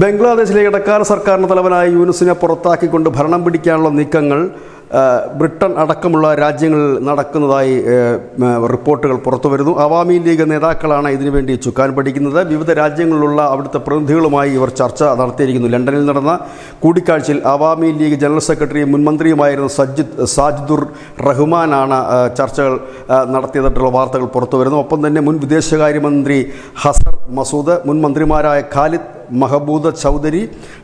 ബംഗ്ലാദേശിലെ ഇടക്കാല സർക്കാരിന് തലവനായ യൂനുസിനെ പുറത്താക്കിക്കൊണ്ട് ഭരണം പിടിക്കാനുള്ള നീക്കങ്ങൾ ബ്രിട്ടൻ അടക്കമുള്ള രാജ്യങ്ങളിൽ നടക്കുന്നതായി റിപ്പോർട്ടുകൾ പുറത്തുവരുന്നു. അവാമി ലീഗ് നേതാക്കളാണ് ഇതിനുവേണ്ടി ചുക്കാൻ പിടിക്കുന്നത്. വിവിധ രാജ്യങ്ങളിലുള്ള അവിടുത്തെ പ്രതിനിധികളുമായി ഇവർ ചർച്ച നടത്തിയിരിക്കുന്നു. ലണ്ടനിൽ നടന്ന കൂടിക്കാഴ്ചയിൽ അവാമി ലീഗ് ജനറൽ സെക്രട്ടറിയും മുൻമന്ത്രിയുമായിരുന്ന സാജിദുർ റഹ്മാനാണ് ചർച്ചകൾ നടത്തിയതായിട്ടുള്ള വാർത്തകൾ പുറത്തുവരുന്നു. ഒപ്പം തന്നെ മുൻ വിദേശകാര്യമന്ത്രി ഹസർ മസൂദ്, മുൻ മന്ത്രിമാരായ ഖാലിദ് മഹബൂദ ചൗധരി,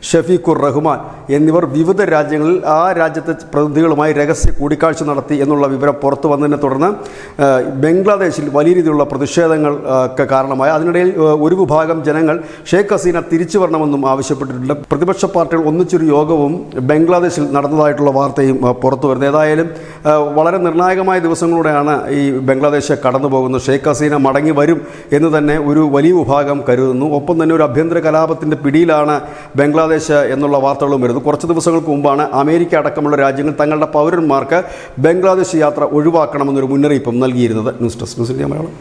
ഷഫീഖുർ റഹ്മാൻ എന്നിവർ വിവിധ രാജ്യങ്ങളിൽ ആ രാജ്യത്തെ പ്രതിനിധികളുമായി രഹസ്യ കൂടിക്കാഴ്ച നടത്തി എന്നുള്ള വിവരം പുറത്തു വന്നതിനെ തുടർന്ന് ബംഗ്ലാദേശിൽ വലിയ രീതിയിലുള്ള പ്രതിഷേധങ്ങൾ കാരണമായി. അതിനിടയിൽ ഒരു വിഭാഗം ജനങ്ങൾ ഷെയ്ഖ് ഹസീന തിരിച്ചു വരണമെന്നും ആവശ്യപ്പെട്ടിട്ടുണ്ട്. പ്രതിപക്ഷ പാർട്ടികൾ ഒന്നിച്ചൊരു യോഗവും ബംഗ്ലാദേശിൽ നടന്നതായിട്ടുള്ള വാർത്തയും പുറത്തു വരുന്നത്. ഏതായാലും വളരെ നിർണായകമായ ദിവസങ്ങളിലൂടെയാണ് ഈ ബംഗ്ലാദേശ് കടന്നു പോകുന്നത്. ഷെയ്ഖ് ഹസീന മടങ്ങി വരും എന്ന് തന്നെ ഒരു വലിയ വിഭാഗം കരുതുന്നു. ഒപ്പം തന്നെ ഒരു ആഭ്യന്തര കലാപത്തിൻ്റെ പിടിയിലാണ് ബംഗ്ലാദേശ് എന്നുള്ള വാർത്തകളും വരുന്നു. കുറച്ച് ദിവസങ്ങൾക്ക് മുമ്പാണ് അമേരിക്ക അടക്കമുള്ള രാജ്യങ്ങൾ തങ്ങളുടെ പൗരന്മാർക്ക് ബംഗ്ലാദേശ് യാത്ര ഒഴിവാക്കണമെന്നൊരു മുന്നറിയിപ്പും നൽകിയിരുന്നത്. News desk news India Malayalam.